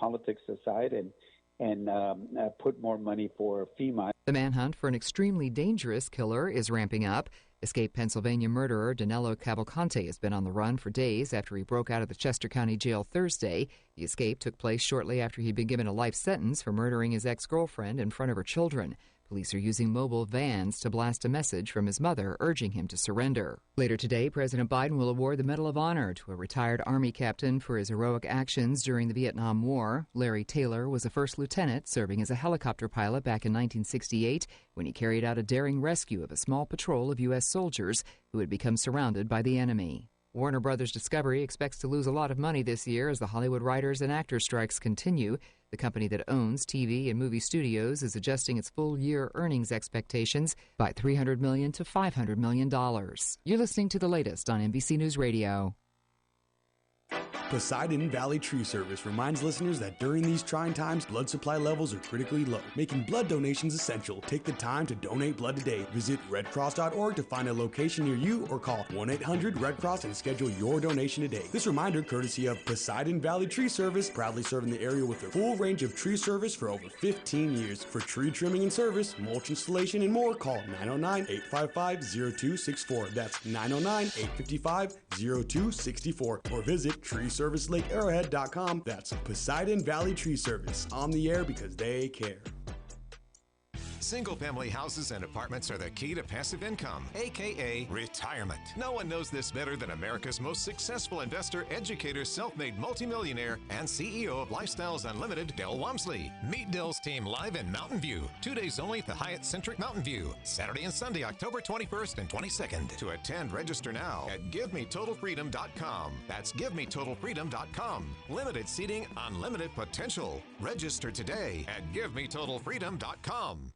politics aside and put more money for FEMA. The manhunt for an extremely dangerous killer is ramping up. Escaped Pennsylvania murderer Danilo Cavalcante has been on the run for days after he broke out of the Chester County Jail Thursday. The escape took place shortly after he'd been given a life sentence for murdering his ex-girlfriend in front of her children. Police are using mobile vans to blast a message from his mother urging him to surrender. Later today, President Biden will award the Medal of Honor to a retired Army captain for his heroic actions during the Vietnam War. Larry Taylor was a first lieutenant serving as a helicopter pilot back in 1968 when he carried out a daring rescue of a small patrol of U.S. soldiers who had become surrounded by the enemy. Warner Brothers Discovery expects to lose a lot of money this year as the Hollywood writers and actors strikes continue. The company that owns TV and movie studios is adjusting its full-year earnings expectations by $300 million to $500 million. You're listening to the latest on NBC News Radio. Poseidon Valley Tree Service reminds listeners that during these trying times, blood supply levels are critically low, making blood donations essential. Take the time to donate blood today. Visit redcross.org to find a location near you or call 1-800-RED-CROSS and schedule your donation today. This reminder courtesy of Poseidon Valley Tree Service, proudly serving the area with a full range of tree service for over 15 years. For tree trimming and service, mulch installation, and more, call 909-855-0264. That's 909-855-0264. Or visit TreeServiceLakeArrowhead.com. That's Poseidon Valley Tree Service, on the air because they care. Single-family houses and apartments are the key to passive income, a.k.a. retirement. No one knows this better than America's most successful investor, educator, self-made multimillionaire, and CEO of Lifestyles Unlimited, Del Walmsley. Meet Del's team live in Mountain View, 2 days only at the Hyatt Centric Mountain View, Saturday and Sunday, October 21st and 22nd. To attend, register now at GiveMeTotalFreedom.com. That's GiveMeTotalFreedom.com. Limited seating, unlimited potential. Register today at GiveMeTotalFreedom.com.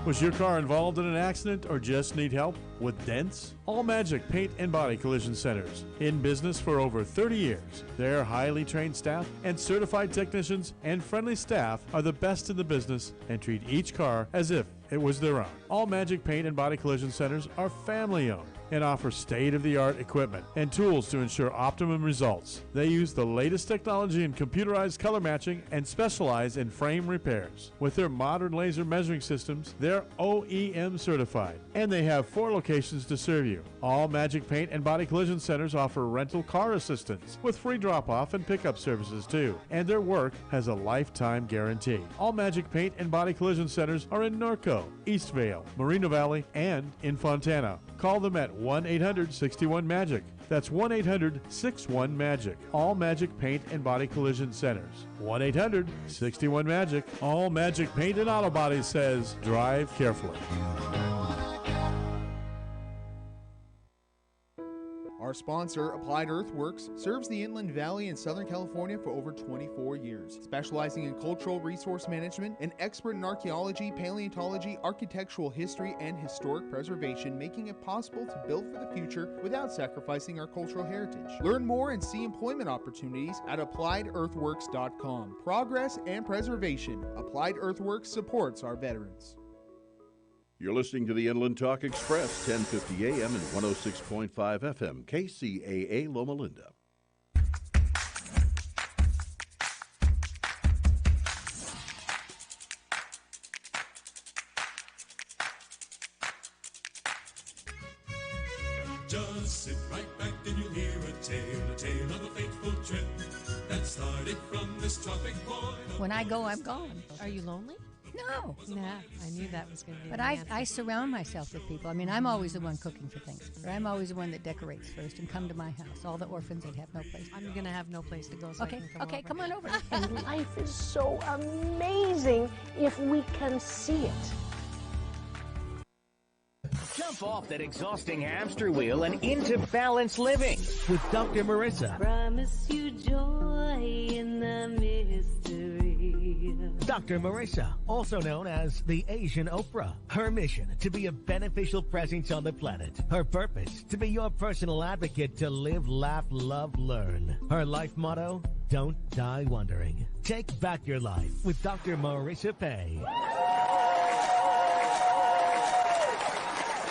Was your car involved in an accident or just need help with dents? All Magic Paint and Body Collision Centers. In business for over 30 years. Their highly trained staff and certified technicians and friendly staff are the best in the business and treat each car as if it was their own. All Magic Paint and Body Collision Centers are family-owned and offer state-of-the-art equipment and tools to ensure optimum results. They use the latest technology in computerized color matching and specialize in frame repairs. With their modern laser measuring systems, they're OEM certified, and they have 4 locations to serve you. All Magic Paint and Body Collision Centers offer rental car assistance with free drop-off and pickup services too, and their work has a lifetime guarantee. All Magic Paint and Body Collision Centers are in Norco, Eastvale, Moreno Valley, and in Fontana. Call them at 1-800-61-MAGIC. That's 1-800-61-MAGIC. All Magic Paint and Body Collision Centers. 1-800-61-MAGIC. All Magic Paint and Auto Body says, drive carefully. Our sponsor, Applied Earthworks, serves the Inland Valley in Southern California for over 24 years, specializing in cultural resource management, an expert in archaeology, paleontology, architectural history, and historic preservation, making it possible to build for the future without sacrificing our cultural heritage. Learn more and see employment opportunities at AppliedEarthworks.com. Progress and preservation. Applied Earthworks supports our veterans. You're listening to the Inland Talk Express, 1050 AM and 106.5 FM, KCAA Loma Linda. Just sit right back and you'll hear a tale of a fateful trip that started from this tropic point. When I go, I'm gone. Are you lonely? No. Nah, I knew that was going to be But I surround myself with people. I mean, I'm always the one cooking for Thanksgiving. I'm always the one that decorates first and come to my house. All the orphans that have no place. I'm going to have no place to go, so okay, I can come okay, over. come on over. And life is so amazing if we can see it. Jump off that exhausting hamster wheel and into balanced living with Dr. Marissa. Promise you joy in the mystery. Dr. Marissa, also known as the Asian Oprah. Her mission, to be a beneficial presence on the planet. Her purpose, to be your personal advocate to live, laugh, love, learn. Her life motto, don't die wondering. Take back your life with Dr. Marissa Pay.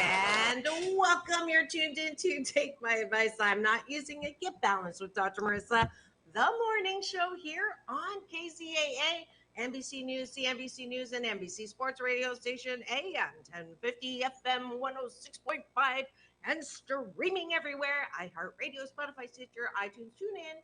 And welcome. You're tuned in to Take My Advice. I'm not using it. Get Balanced with Dr. Marissa, the morning show here on KCAA, NBC News, CNBC News, and NBC Sports Radio Station, AM 1050, FM 106.5, and streaming everywhere. iHeartRadio, Spotify, Stitcher, iTunes, TuneIn,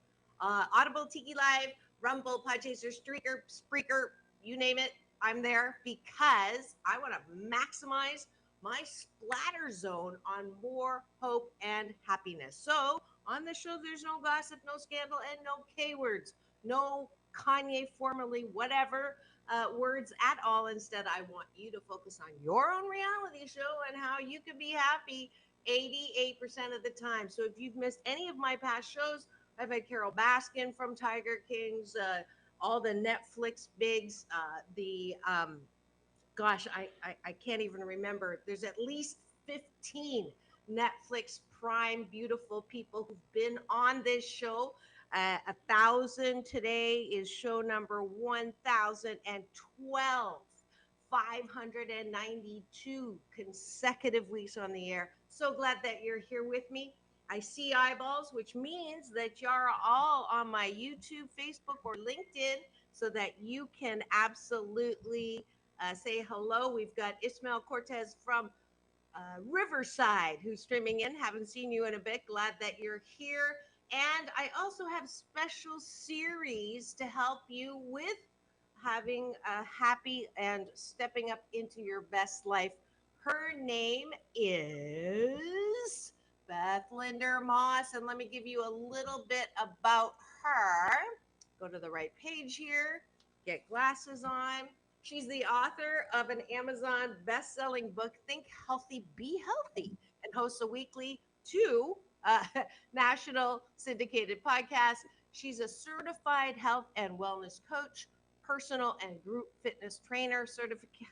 Audible, Tiki Live, Rumble, Podchaser, Streaker, Spreaker, you name it. I'm there because I want to maximize my splatter zone on more hope and happiness. So on the show, there's no gossip, no scandal, and no K words, no Kanye formerly whatever words at all. Instead, I want you to focus on your own reality show and how you can be happy 88% of the time. So if you've missed any of my past shows, I've had Carol Baskin from Tiger Kings, all the Netflix bigs, I can't even remember. There's at least 15 Netflix Prime beautiful people who've been on this show. 1,000 today is show number 1,012. 592 consecutive weeks on the air. So glad that you're here with me. I see eyeballs, which means that you're all on my YouTube, Facebook, or LinkedIn so that you can absolutely say hello. We've got Ismael Cortez from Riverside who's streaming in. Haven't seen you in a bit. Glad that you're here. And I also have special series to help you with having a happy and stepping up into your best life. Her name is Beth Linder Moss. And let me give you a little bit about her. Go to the right page here. Get glasses on. She's the author of an Amazon best-selling book, Think Healthy, Be Healthy, and hosts a weekly 2 national syndicated podcasts. She's a certified health and wellness coach, personal and group fitness trainer,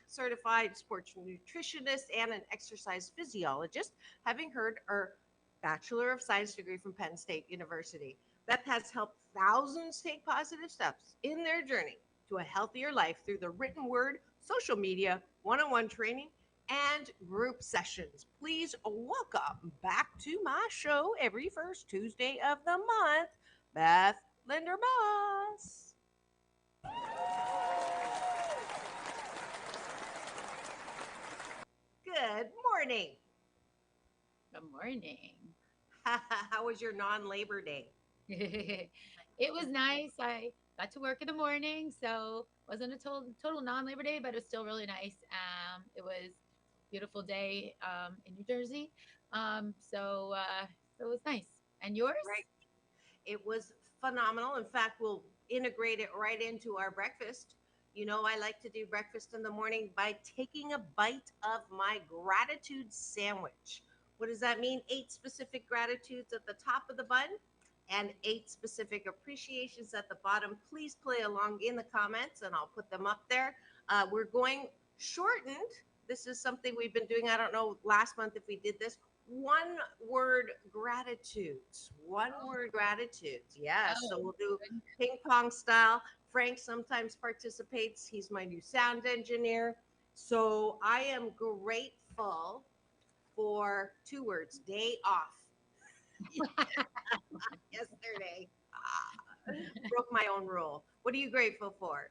certified sports nutritionist, and an exercise physiologist, having earned her Bachelor of Science degree from Penn State University. Beth has helped thousands take positive steps in their journey to a healthier life through the written word, social media, one-on-one training, and group sessions. Please welcome back to my show every first Tuesday of the month, Beth Linder Moss. Good morning. Good morning. How was your non-Labor Day? It was nice. I got to work in the morning, so wasn't a total non-Labor Day, but it was still really nice. It was a beautiful day in New Jersey, so it was nice. And yours? Right. It was phenomenal. In fact, we'll integrate it right into our breakfast. You know, I like to do breakfast in the morning by taking a bite of my gratitude sandwich. What does that mean? 8 specific gratitudes at the top of the bun and 8 specific appreciations at the bottom. Please play along in the comments and I'll put them up there. We're going shortened. This is something we've been doing. I don't know last month if we did this. 1 word gratitudes. 1 word gratitudes. Yeah. So we'll do ping pong style. Frank sometimes participates. He's my new sound engineer. So I am grateful for 2 words, day off. Yesterday. Broke my own rule. What are you grateful for?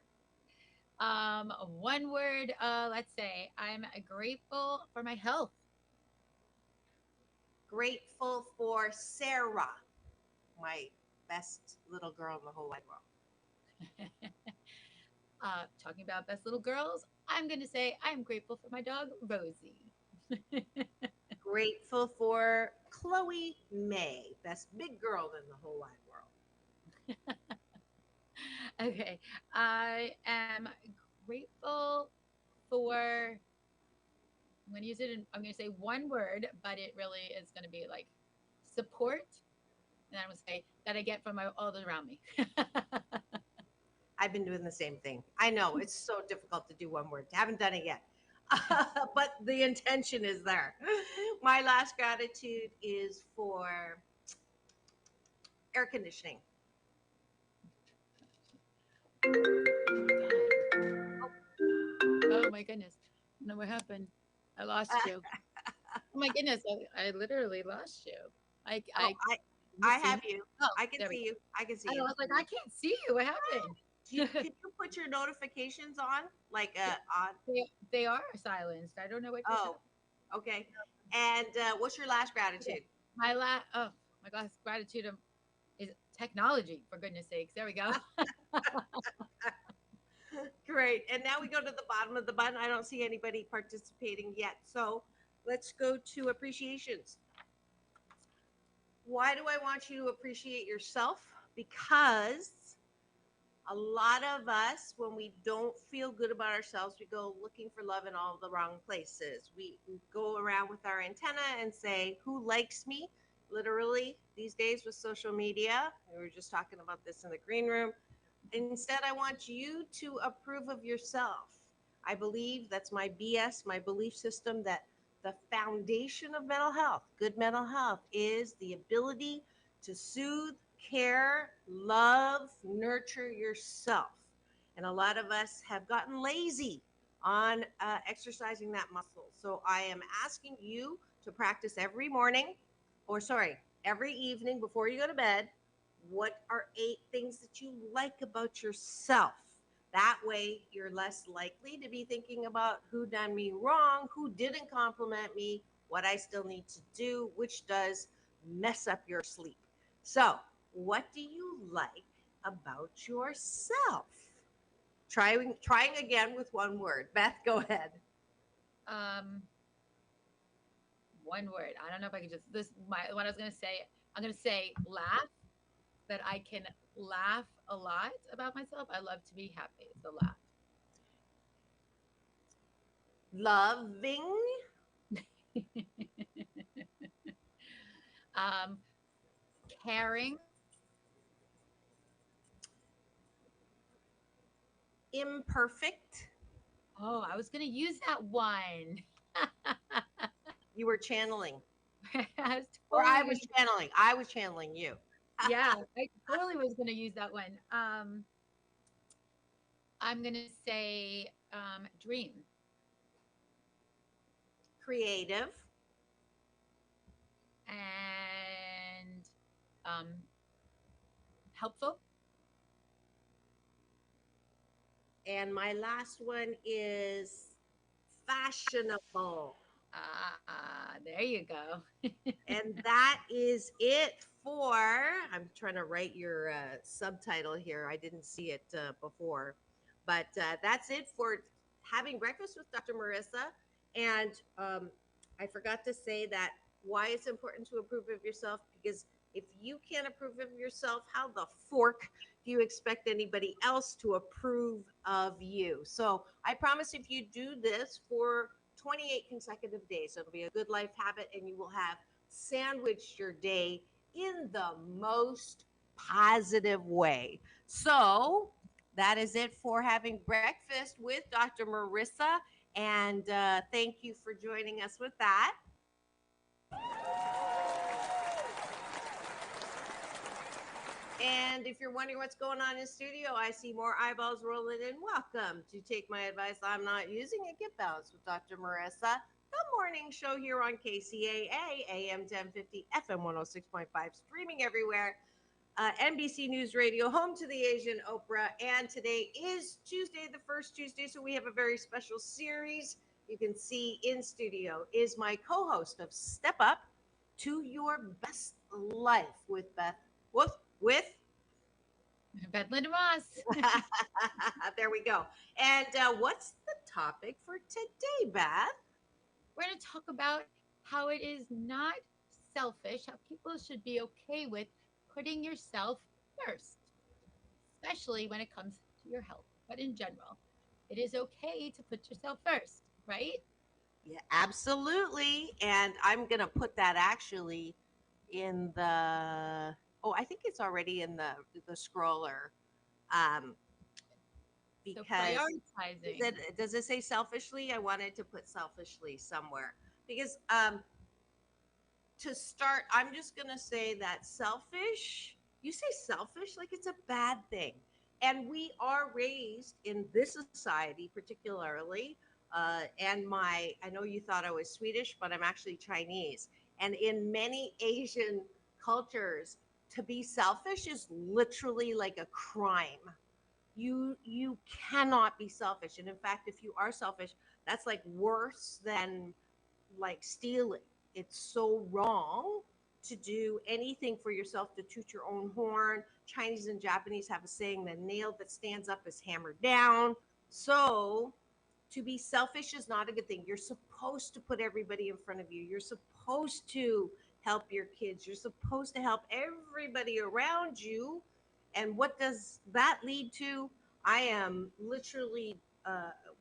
1 word, let's say I'm grateful for my health. Grateful for Sarah, my best little girl in the whole wide world. Talking about best little girls, I'm going to say I'm grateful for my dog, Rosie. Grateful for Chloe May, best big girl in the whole wide world. Okay. I am grateful for, I'm going to use it in, I'm going to say 1 word, but it really is going to be like support. And I'm going to say that I get from all those around me. I've been doing the same thing. I know it's so difficult to do 1 word. Haven't done it yet. But the intention is there. My last gratitude is for air conditioning. Oh my goodness. I don't know what happened. I lost you. Oh my goodness, I literally lost you. Oh, you I see have me? you. Oh, I can there we see go. you. I can see I you. was like, I can't see you. What happened? Can you put your notifications on? Like Yeah, on? they are silenced. I don't know what just Oh, happened. okay. And what's your last Okay. gratitude? Oh my gosh, gratitude is technology, for goodness sakes. There we go. Great. And now we go to the bottom of the button. I don't see anybody participating yet. So let's go to appreciations. Why do I want you to appreciate yourself? Because a lot of us, when we don't feel good about ourselves, we go looking for love in all the wrong places. We go around with our antenna and say, who likes me? Literally, these days with social media, we were just talking about this in the green room. Instead, I want you to approve of yourself. I believe that's my BS, my belief system, that the foundation of mental health, good mental health, is the ability to soothe, care, love, nurture yourself. And a lot of us have gotten lazy on exercising that muscle. So I am asking you to practice every morning, or sorry, every evening before you go to bed. What are 8 things that you like about yourself? That way, you're less likely to be thinking about who done me wrong, who didn't compliment me, what I still need to do, which does mess up your sleep. So, what do you like about yourself? Trying again with one word. Beth, go ahead. Um, One word. I don't know if I could just what I was gonna say. I'm gonna say laugh. That I can laugh a lot about myself. I love to be happy. So laugh. Loving. um, Caring. Imperfect. Oh, I was gonna use that one. You were channeling. I was Or totally I gonna was channeling. I was channeling you. Yeah, I totally was gonna use that one. I'm gonna say dream. Creative. And um, helpful. And my last one is fashionable. There you go. And that is it for, I'm trying to write your subtitle here. I didn't see it before. But that's it for having breakfast with Dr. Marissa. And I forgot to say that why it's important to approve of yourself, because if you can't approve of yourself, how the fork do you expect anybody else to approve of you? So I promise if you do this for 28 consecutive days, it'll be a good life habit, and you will have sandwiched your day in the most positive way. So that is it for having breakfast with Dr. Marissa. And thank you for joining us with that. And if you're wondering what's going on in studio, I see more eyeballs rolling in. Welcome to Take My Advice. I'm Not Using It. Get Balanced with Dr. Marissa, the morning show here on KCAA, AM 1050, FM 106.5, streaming everywhere. NBC News Radio, home to the Asian Oprah. And today is Tuesday, the first Tuesday, so we have a very special series. You can see in studio is my co-host of Step Up to Your Best Life with Beth. With Beth Linda Moss. There we go. And what's the topic for today, Beth? We're going to talk about how it is not selfish, how people should be okay with putting yourself first, especially when it comes to your health. But in general, it is okay to put yourself first, right? Yeah, absolutely. And I'm going to put that actually in the, oh, I think it's already in the scroller. Because so prioritizing. Does it say selfishly? I wanted to put selfishly somewhere because to start, I'm just going to say that selfish, you say selfish like it's a bad thing. And we are raised in this society, particularly And I know you thought I was Swedish, but I'm actually Chinese. And in many Asian cultures, to be selfish is literally like a crime. You cannot be selfish. And in fact, if you are selfish, that's like worse than like stealing. It's so wrong to do anything for yourself, to toot your own horn. Chinese and Japanese have a saying, the nail that stands up is hammered down. So to be selfish is not a good thing. You're supposed to put everybody in front of you. You're supposed to help your kids. You're supposed to help everybody around you. And what does that lead to? I am literally,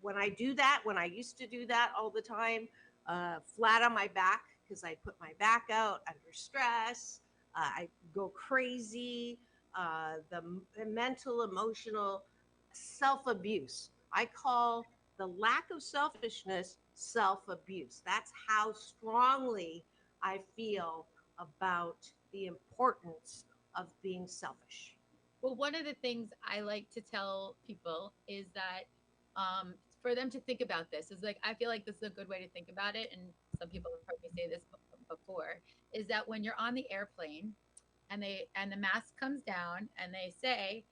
when I do that, when I used to do that all the time, flat on my back because I put my back out under stress. I go crazy. The mental, emotional self abuse. I call the lack of selfishness self abuse. That's how strongly I feel about the importance of being selfish. Well, one of the things I like to tell people is that um, for them to think about this is like I feel like this is a good way to think about it, and some people have heard me say this before. Is that when you're on the airplane and the mask comes down and they say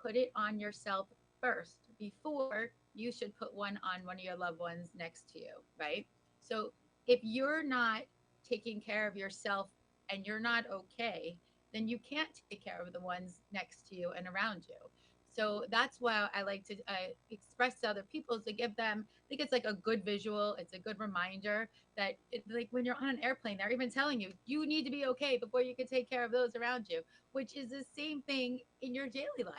put it on yourself first before you should put one on one of your loved ones next to you, right? So if you're not taking care of yourself and you're not okay, then you can't take care of the ones next to you and around you. So that's why I like to express to other people to give them, I think it's like a good visual. It's a good reminder that like when you're on an airplane, they're even telling you, you need to be okay before you can take care of those around you, which is the same thing in your daily life.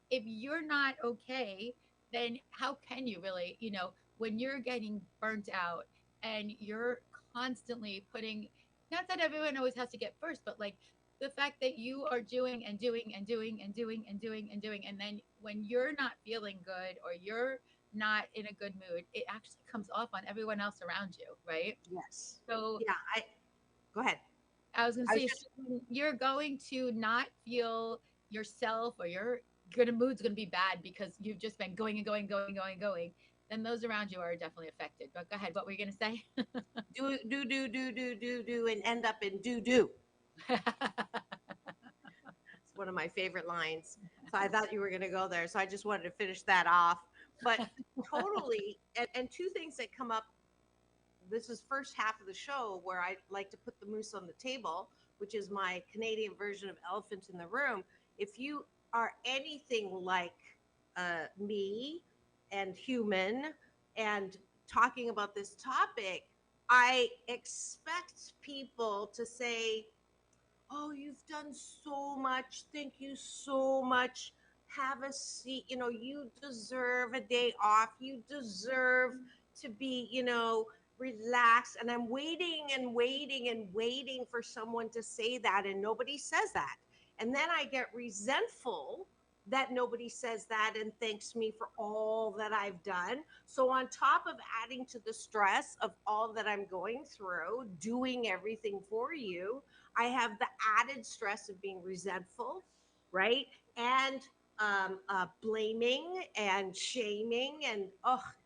If you're not okay, then how can you really, when you're getting burnt out and you're constantly putting, not that everyone always has to get first, but like the fact that you are doing and doing and doing and doing and doing and doing, and then when you're not feeling good or you're not in a good mood, it actually comes off on everyone else around you, right? Yes. So Yeah, go ahead. I was going to I was say, just so when you're going to not feel yourself or your good mood's going to be bad because you've just been going and going, going, going, going, then those around you are definitely affected. But go ahead, what were you going to say? do and end up in do. It's one of my favorite lines. So I thought you were going to go there. So I just wanted to finish that off. But totally, and two things that come up. This is first half of the show where I like to put the moose on the table, which is my Canadian version of elephant in the room. If you are anything like me and human and talking about this topic, I expect people to say, oh, you've done so much. Thank you so much. Have a seat. You deserve a day off. You deserve to be, relaxed. And I'm waiting and waiting and waiting for someone to say that, and nobody says that. And then I get resentful that nobody says that and thanks me for all that I've done. So, on top of adding to the stress of all that I'm going through, doing everything for you, I have the added stress of being resentful, right? And blaming and shaming. And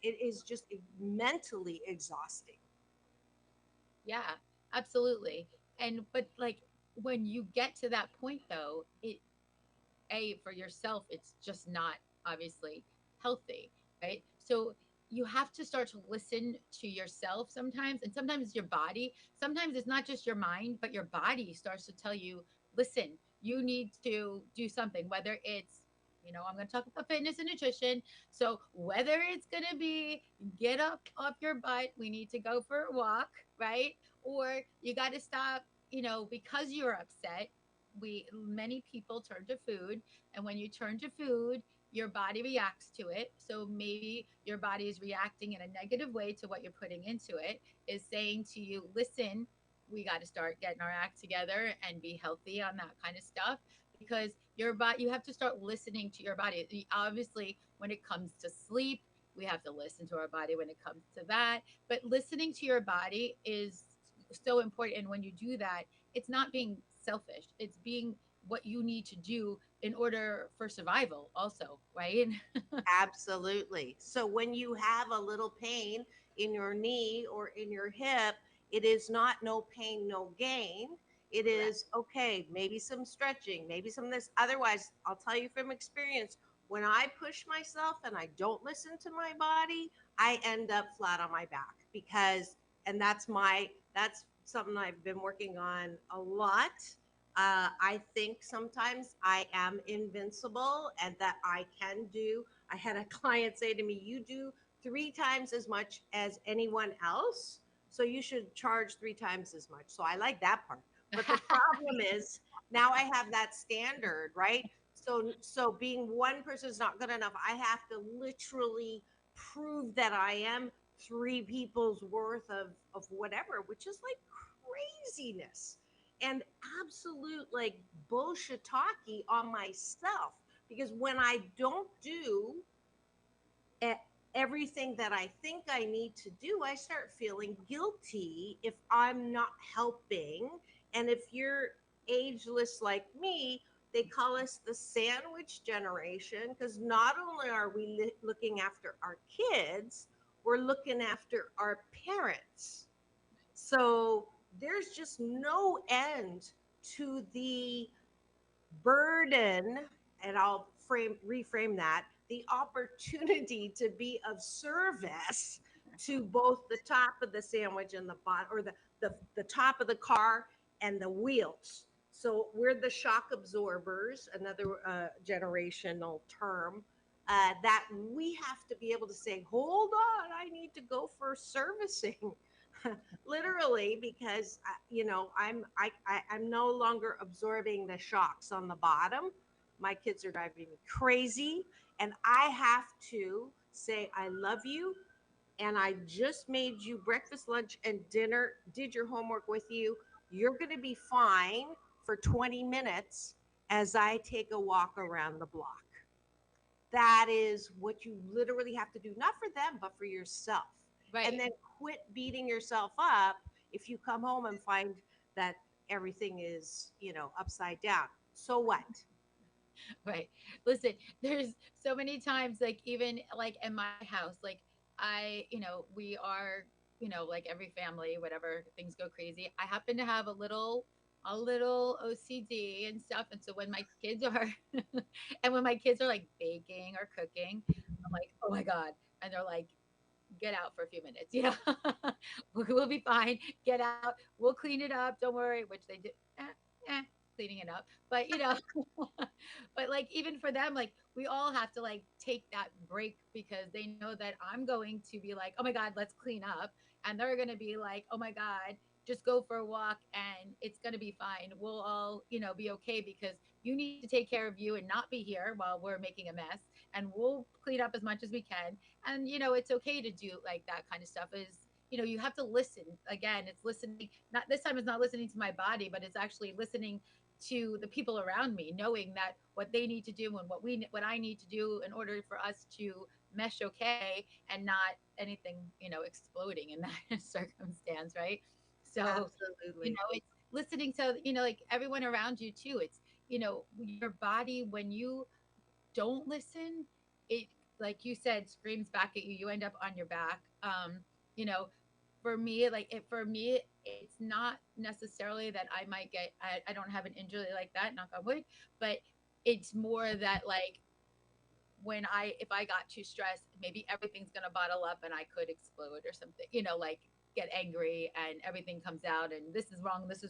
it is just mentally exhausting. Yeah, absolutely. But like when you get to that point though, for yourself, it's just not obviously healthy, right? So you have to start to listen to yourself sometimes, and sometimes it's your body. Sometimes it's not just your mind, but your body starts to tell you, listen, you need to do something, whether it's I'm going to talk about fitness and nutrition. So whether it's going to be get up off your butt, we need to go for a walk, right? Or you got to stop, because you're upset, we many people turn to food, and when you turn to food, your body reacts to it. So maybe your body is reacting in a negative way to what you're putting into it, is saying to you, listen, we got to start getting our act together and be healthy on that kind of stuff, because your body, you have to start listening to your body. Obviously when it comes to sleep, we have to listen to our body when it comes to that, but listening to your body is so important. And when you do that, it's not being selfish, it's being what you need to do in order for survival also, right? Absolutely. So when you have a little pain in your knee or in your hip, it is not no pain, no gain. It is okay, maybe some stretching, maybe some of this. Otherwise, I'll tell you from experience, when I push myself and I don't listen to my body, I end up flat on my back because, and that's something I've been working on a lot. I think sometimes I am invincible and that I can do. I had a client say to me, "You do 3 times as much as anyone else, so you should charge 3 times as much." So I like that part. But the problem is now I have that standard, right? So being one person is not good enough. I have to literally prove that I am 3 people's worth of whatever, which is like craziness and absolute like bullshit talkie on myself. Because when I don't do e- everything that I think I need to do, I start feeling guilty if I'm not helping. And if you're ageless like me, they call us the sandwich generation because not only are we looking after our kids, we're looking after our parents. So there's just no end to the burden, and I'll reframe that, the opportunity to be of service to both the top of the sandwich and the bottom, or the top of the car and the wheels. So we're the shock absorbers, another generational term, that we have to be able to say, hold on, I need to go for servicing. Literally, because I'm no longer absorbing the shocks on the bottom. My kids are driving me crazy, and I have to say I love you, and I just made you breakfast, lunch, and dinner, did your homework with you. You're going to be fine for 20 minutes as I take a walk around the block. That is what you literally have to do, not for them, but for yourself. Right. And then quit beating yourself up if you come home and find that everything is, upside down. So what? Right. Listen, there's so many times, like, even like in my house, like, we are, like every family, whatever, things go crazy. I happen to have a little OCD and stuff. And so when my kids are, and when my kids are like baking or cooking, I'm like, oh my God. And they're like, get out for a few minutes, we'll be fine. Get out. We'll clean it up. Don't worry, which they do. Cleaning it up. But, but like, even for them, like, we all have to like take that break because they know that I'm going to be like, oh my God, let's clean up. And they're going to be like, oh my God, just go for a walk and it's going to be fine. We'll all, be okay because you need to take care of you and not be here while we're making a mess. And we'll clean up as much as we can. And, it's okay to do like that kind of stuff is, you have to listen. Again, it's listening. Not this time, it's not listening to my body, but it's actually listening to the people around me, knowing that what they need to do and what I need to do in order for us to mesh okay and not anything, exploding in that circumstance, right? So, Absolutely. it's listening to, like everyone around you too. It's, your body, when you don't listen, it, like you said, screams back at you. You end up on your back. You know, for me, it's not necessarily that I might get, I don't have an injury like that, knock on wood, but it's more that like if I got too stressed, maybe everything's gonna bottle up and I could explode or something, like get angry and everything comes out and this is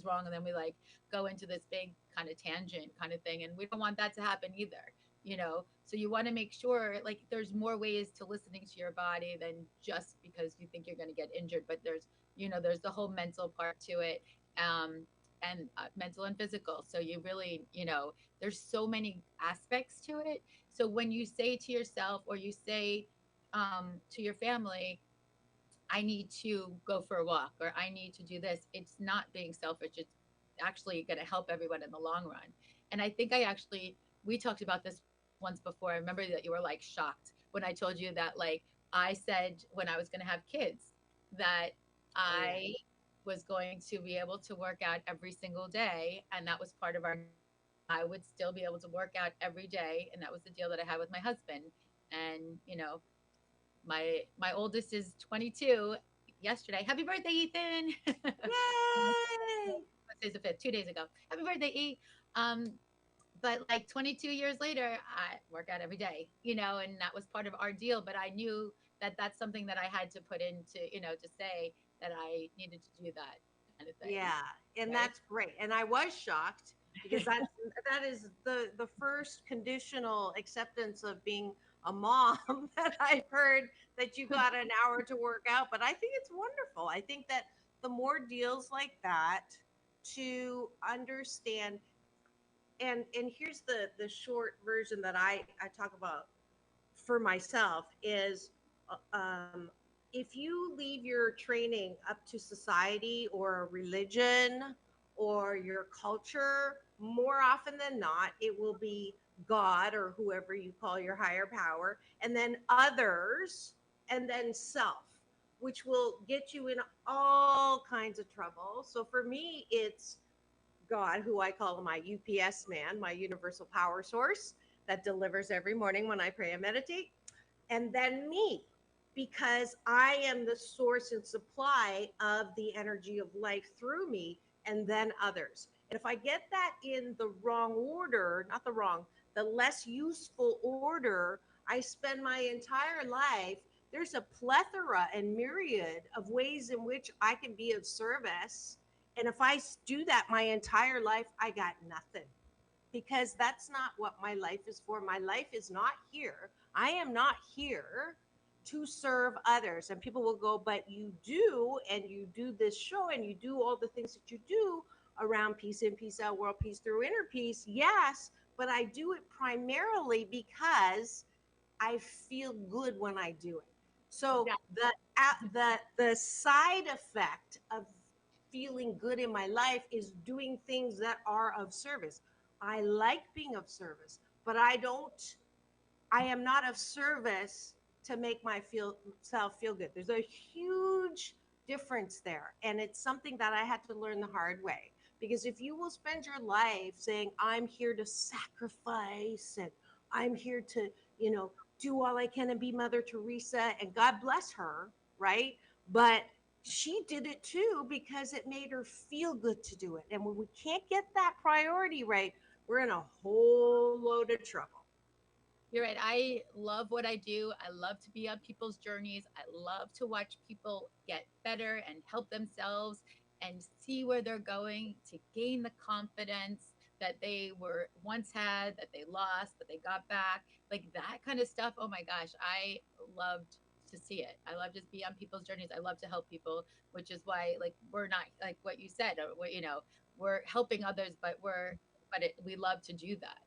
wrong. And then we like go into this big kind of tangent kind of thing. And we don't want that to happen either. So you want to make sure like there's more ways to listening to your body than just because you think you're going to get injured. But there's the whole mental part to it. And mental and physical. So you really, there's so many aspects to it. So when you say to yourself or you say to your family, I need to go for a walk or I need to do this, it's not being selfish. It's actually going to help everyone in the long run. And I think we talked about this once before. I remember that you were like shocked when I told you that, like, I said when I was going to have kids that I was going to be able to work out every single day. And that was part of our I would still be able to work out every day. And that was the deal that I had with my husband. And, my oldest is 22 yesterday. Happy birthday, Ethan. Yay! Today's the 5th, 2 days ago. Happy birthday, E. Um, but like 22 years later, I work out every day, and that was part of our deal. But I knew that that's something that I had to put into, to say that I needed to do that kind of thing. Yeah, and Right? that's great. And I was shocked because that is the first conditional acceptance of being a mom that I've heard, that you got an hour to work out. But I think it's wonderful. I think that the more deals like that, to understand, and here's the short version that I talk about for myself is, if you leave your training up to society or religion or your culture, more often than not, it will be God or whoever you call your higher power, and then others, and then self, which will get you in all kinds of trouble. So for me, it's God, who I call my UPS man, my universal power source that delivers every morning when I pray and meditate, and then me, because I am the source and supply of the energy of life through me, and then others. And if I get that in the wrong order, not the wrong, the less useful order, I spend my entire life. There's a plethora and myriad of ways in which I can be of service. And if I do that my entire life, I got nothing, because that's not what my life is for. My life is not here. I am not here to serve others. And people will go, but you do, and you do this show, and you do all the things that you do around peace in, peace out, world peace through inner peace. Yes, but I do it primarily because I feel good when I do it. So the side effect of feeling good in my life is doing things that are of service. I like being of service, but I am not of service to make myself feel good. There's a huge difference there. And it's something that I had to learn the hard way. Because if you will spend your life saying, I'm here to sacrifice, and I'm here to, do all I can and be Mother Teresa, and God bless her, right? But she did it too because it made her feel good to do it. And when we can't get that priority right, we're in a whole load of trouble. You're right. I love what I do. I love to be on people's journeys. I love to watch people get better and help themselves and see where they're going, to gain the confidence that they were once had, that they lost, that they got back. Like that kind of stuff. Oh my gosh, I loved to see it. I love to be on people's journeys. I love to help people, which is why, like, we're not like what you said, or what, we're helping others, but we love to do that.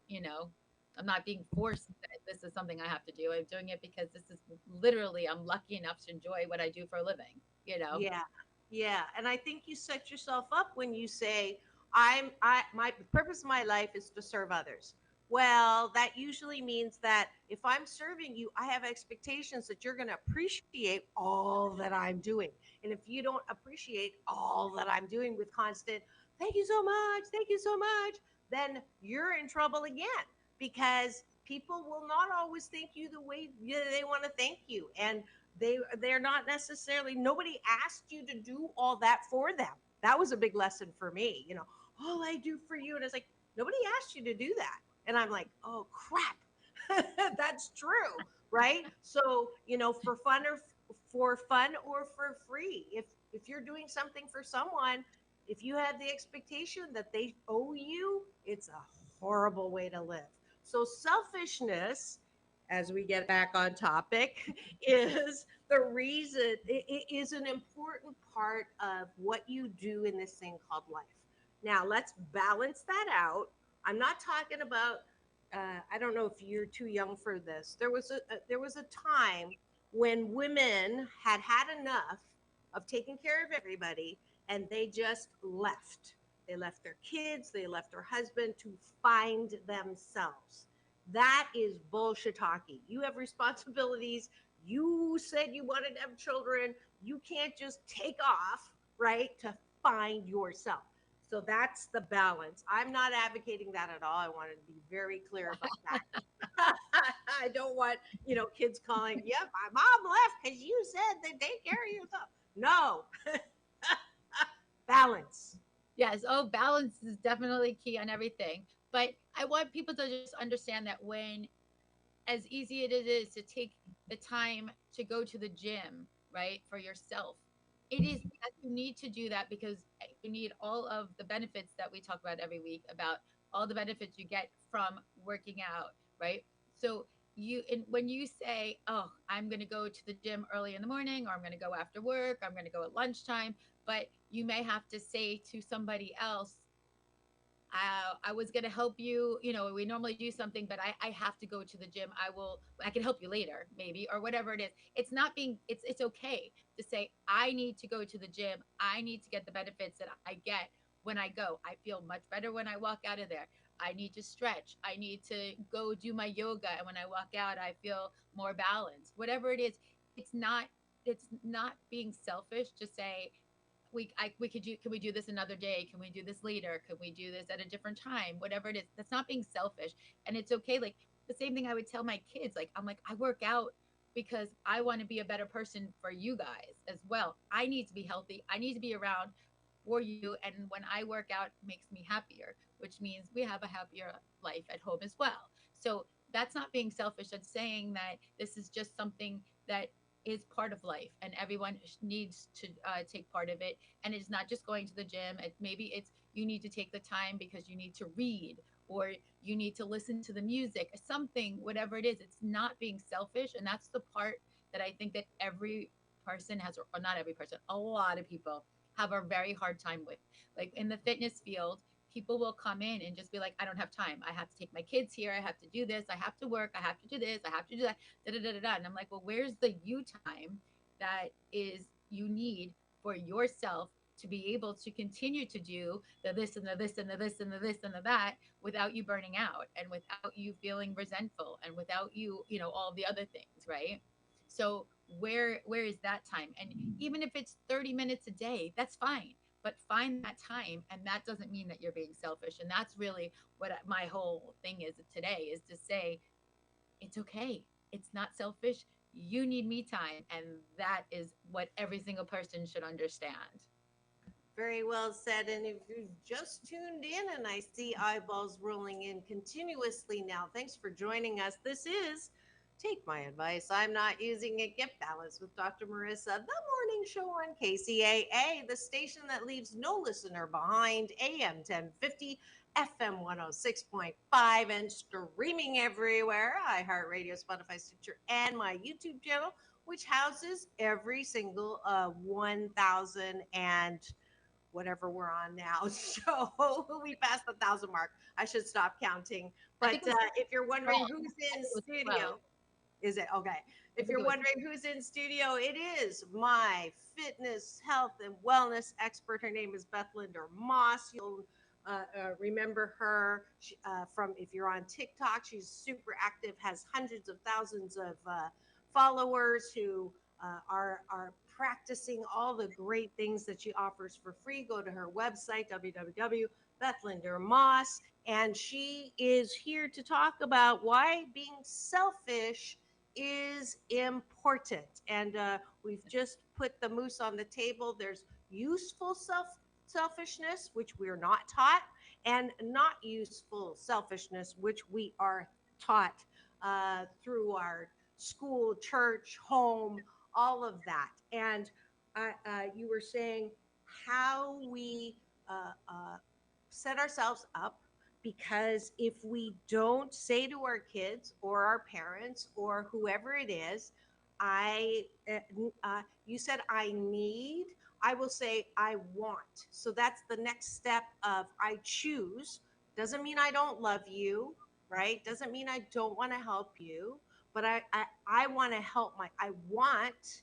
I'm not being forced that this is something I have to do. I'm doing it because this is literally, I'm lucky enough to enjoy what I do for a living. Yeah. Yeah. And I think you set yourself up when you say, my the purpose of my life is to serve others. Well, that usually means that if I'm serving you, I have expectations that you're going to appreciate all that I'm doing. And if you don't appreciate all that I'm doing with constant, thank you so much, then you're in trouble again, because people will not always thank you the way they want to thank you. And they're not necessarily, nobody asked you to do all that for them. That was a big lesson for me, all I do for you. And it's like, nobody asked you to do that. And I'm like, oh crap. That's true, right? So, for fun or for free, if you're doing something for someone, if you have the expectation that they owe you, it's a horrible way to live. So selfishness, as we get back on topic, is the reason, it is an important part of what you do in this thing called life. Now let's balance that out. I'm not talking about, I don't know if you're too young for this. There was a time when women had had enough of taking care of everybody, and they just left. They left their kids, they left their husband to find themselves. That is bullshit-talky. You have responsibilities. You said you wanted to have children. You can't just take off, right, to find yourself. So that's the balance. I'm not advocating that at all. I wanted to be very clear about that. I don't want, kids calling, yep, my mom left because you said they take care of yourself. No, balance. Yes. Oh, balance is definitely key on everything. But I want people to just understand that when, as easy it is to take the time to go to the gym, right, for yourself, it is that you need to do that because you need all of the benefits that we talk about every week about all the benefits you get from working out, right? So when you say, "Oh, I'm going to go to the gym early in the morning, or I'm going to go after work, or I'm going to go at lunchtime," but you may have to say to somebody else, I was going to help you. We normally do something, but I have to go to the gym. I can help you later, maybe, or whatever it is. It's not being, it's okay to say, I need to go to the gym. I need to get the benefits that I get when I go. I feel much better when I walk out of there. I need to stretch. I need to go do my yoga. And when I walk out, I feel more balanced. Whatever it is, it's not, it's not being selfish to say, we could do, can we do this another day, can we do this later, can we do this at a different time, whatever it is. That's not being selfish, and it's okay. Like the same thing I would tell my kids, like I'm like, I work out because I want to be a better person for you guys as well. I need to be healthy, I need to be around for you, and when I work out, it makes me happier, which means we have a happier life at home as well. So that's not being selfish. That's saying that this is just something that is part of life and everyone needs to take part of it, and it's not just going to the gym. Maybe it's you need to take the time because you need to read, or you need to listen to the music, something, whatever it is. It's not being selfish, and that's the part that I think that every person has, or not every person, a lot of people have a very hard time with. Like in the fitness field, people will come in and just be like, I don't have time, I have to take my kids here, I have to do this, I have to work, I have to do this, I have to do that, da da da da da. And I'm like, well, where's the you time that is you need for yourself to be able to continue to do the this and the this and the this and the this and the that without you burning out, and without you feeling resentful, and without you, all the other things, right? So where is that time? And even if it's 30 minutes a day, that's fine, but find that time. And that doesn't mean that you're being selfish. And that's really what my whole thing is today, is to say it's okay, it's not selfish, you need me time, and that is what every single person should understand. Very well said. And if you just tuned in, and I see eyeballs rolling in continuously now, thanks for joining us. This is Take My Advice, I'm Not Using It, Get Balanced with Dr. Marissa, the morning show on KCAA, the station that leaves no listener behind, AM 1050, FM 106.5, and streaming everywhere, iHeartRadio, Spotify, Stitcher, and my YouTube channel, which houses every single 1,000 and whatever we're on now. So we passed the 1,000 mark. I should stop counting. But if you're wondering who's in studio, is it okay? If you're wondering who's in studio, it is my fitness, health, and wellness expert. Her name is Beth Linder Moss. You'll remember her from, if you're on TikTok. She's super active, has hundreds of thousands of followers who are practicing all the great things that she offers for free. Go to her website, www.bethlindermoss, and she is here to talk about why being selfish is important. And we've just put the moose on the table. There's useful selfishness, which we're not taught, and not useful selfishness, which we are taught through our school, church, home, all of that. And you were saying how we set ourselves up, because if we don't say to our kids or our parents or whoever it is, you said I need, I will say I want. So that's the next step of I choose. Doesn't mean I don't love you, right? Doesn't mean I don't want to help you, but I want to help I want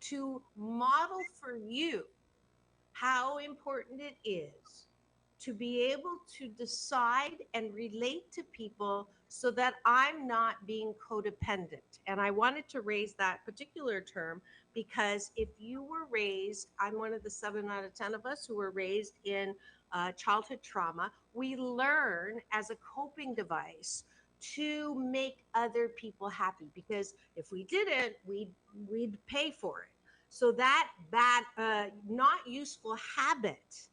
to model for you how important it is to be able to decide and relate to people so that I'm not being codependent. And I wanted to raise that particular term because if you were raised, I'm one of the 7 out of 10 of us who were raised in childhood trauma, we learn as a coping device to make other people happy, because if we didn't, we'd pay for it. So that bad, not useful habit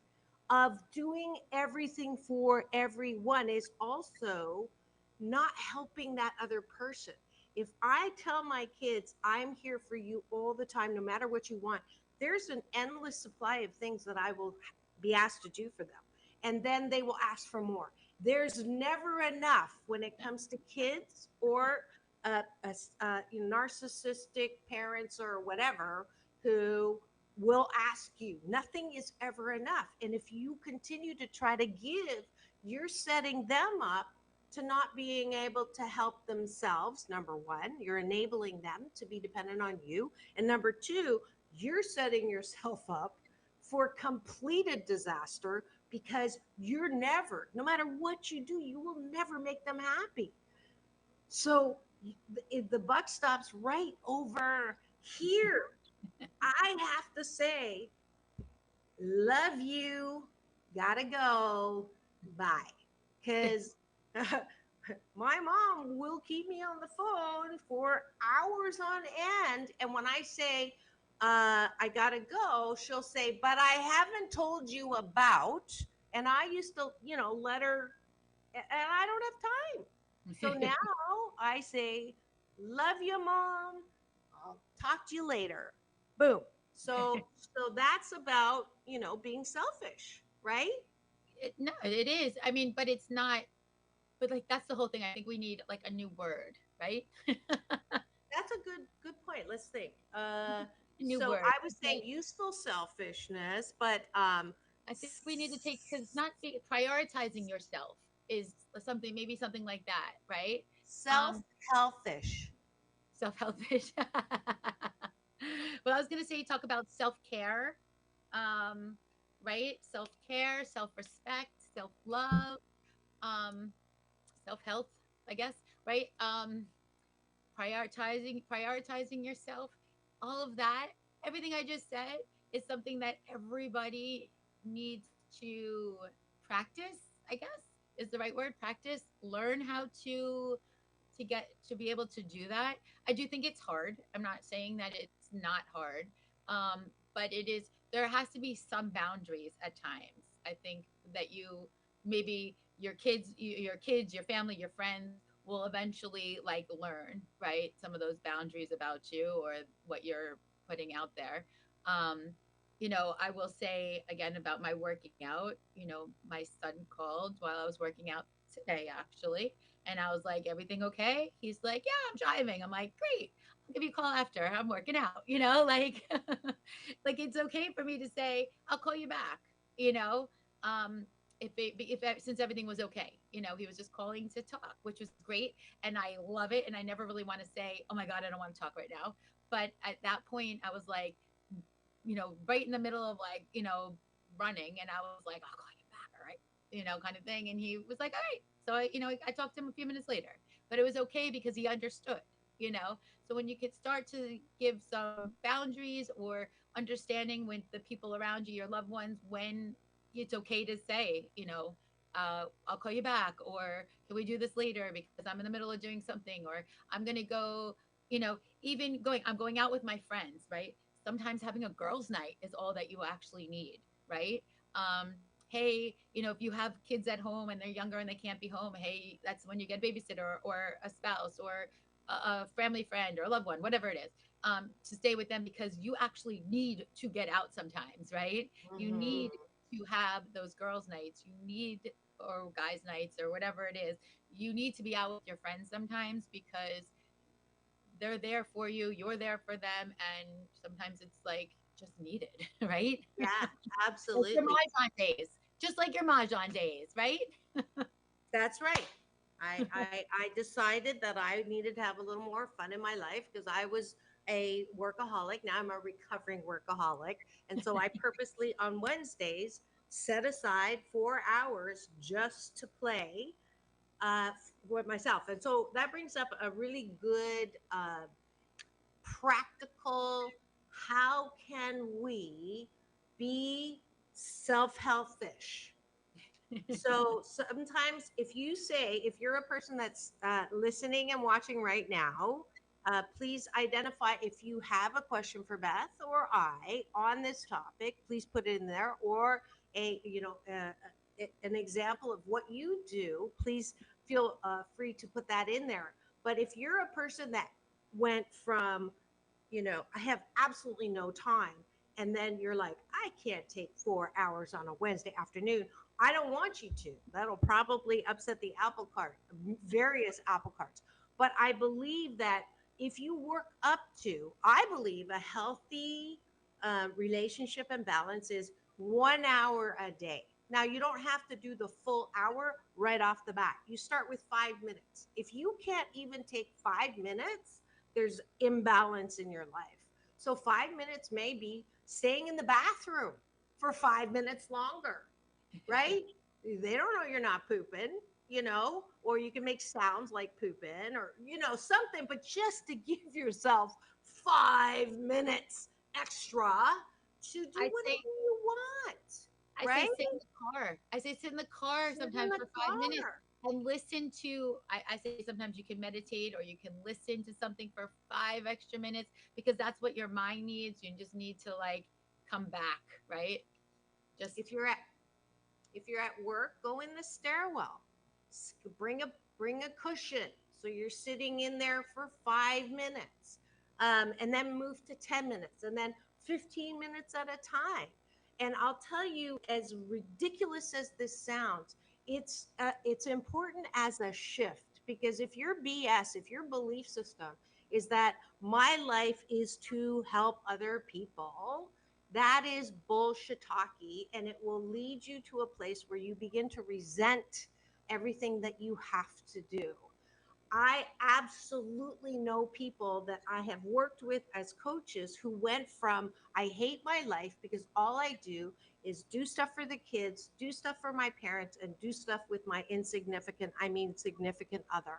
of doing everything for everyone is also not helping that other person. If I tell my kids, I'm here for you all the time, no matter what you want, there's an endless supply of things that I will be asked to do for them. And then they will ask for more. There's never enough when it comes to kids or narcissistic parents or whatever who will ask you. Nothing is ever enough. And if you continue to try to give, you're setting them up to not being able to help themselves. Number one, you're enabling them to be dependent on you. And number two, you're setting yourself up for completed disaster, because you're never, no matter what you do, you will never make them happy. So the buck stops right over here. I have to say, love you, gotta go, bye. Because my mom will keep me on the phone for hours on end. And when I say, I gotta go, she'll say, but I haven't told you about. And I used to, let her, and I don't have time. So now I say, love you, mom. I'll talk to you later. Boom. So that's about, being selfish, right? No, it is. I mean, but it's not. But like that's the whole thing. I think we need like a new word, right? That's a good point. Let's think. New So word. I was saying Okay. useful selfishness, but I think we need to take because not be, prioritizing yourself is something maybe something like that, right? self-helfish. Self-helpish. Well, I was gonna say talk about self-care, right? Self-care, self-respect, self-love, um, self-health, I guess, right? Prioritizing yourself, all of that, everything I just said is something that everybody needs to practice, I guess is the right word. Practice, learn how to get to be able to do that. I do think it's hard. I'm not saying that it's not hard, but it is. There has to be some boundaries at times. I think that you maybe your kids, your family, your friends will eventually like learn right some of those boundaries about you or what you're putting out there. Um, I will say again about my working out. My son called while I was working out today actually, and I was like, everything okay? He's like, yeah, I'm driving. I'm like, great. I'll give you a call after. I'm working out, like like it's okay for me to say, I'll call you back, you know. Since everything was okay, he was just calling to talk, which was great. And I love it. And I never really want to say, oh my God, I don't want to talk right now. But at that point, I was like, right in the middle of like, running. And I was like, I'll call you back. All right. Kind of thing. And he was like, all right. So I talked to him a few minutes later, but it was okay because he understood, So when you could start to give some boundaries or understanding with the people around you, your loved ones, when it's okay to say, I'll call you back, or can we do this later because I'm in the middle of doing something, or I'm going to go, I'm going out with my friends, right? Sometimes having a girls' night is all that you actually need, right? Hey, if you have kids at home and they're younger and they can't be home, hey, that's when you get a babysitter or a spouse or a family friend or a loved one, whatever it is, to stay with them because you actually need to get out sometimes, right? You need to have those girls' nights. You need, or guys' nights, or whatever it is. You need to be out with your friends sometimes because they're there for you. You're there for them, and sometimes it's like just needed, right? Yeah, Like absolutely. your mahjong days, just like your mahjong days, right? That's right. I decided that I needed to have a little more fun in my life because I was a workaholic. Now I'm a recovering workaholic. And so I purposely on Wednesdays set aside 4 hours just to play with myself. And so that brings up a really good practical, how can we be self-helpish? So sometimes if you're a person that's listening and watching right now, please identify if you have a question for Beth or I on this topic. Please put it in there, or an example of what you do. Please feel free to put that in there. But if you're a person that went from, I have absolutely no time, and then you're like, I can't take 4 hours on a Wednesday afternoon. I don't want you to. That'll probably upset the apple cart, various apple carts. But I believe that if you work up to, I believe a healthy relationship and balance is 1 hour a day. Now, you don't have to do the full hour right off the bat. You start with 5 minutes. If you can't even take 5 minutes, there's imbalance in your life. So 5 minutes may be staying in the bathroom for 5 minutes longer, right? They don't know you're not pooping, or you can make sounds like pooping, or, something, but just to give yourself 5 minutes extra to do I say whatever you want, I say right? sit in the car. I say sit in the car Sit in sometimes the for 5 minutes car. and listen to. I say sometimes you can meditate or you can listen to something for 5 extra minutes because that's what your mind needs. You just need to like come back, right? Just If you're at work, go in the stairwell. Bring a cushion so you're sitting in there for 5 minutes, and then move to 10 minutes, and then 15 minutes at a time. And I'll tell you, as ridiculous as this sounds, it's important as a shift, because if your belief system is that my life is to help other people, that is bullshitaki, and it will lead you to a place where you begin to resent everything that you have to do. I absolutely know people that I have worked with as coaches who went from, I hate my life because all I do is do stuff for the kids, do stuff for my parents, and do stuff with my significant other.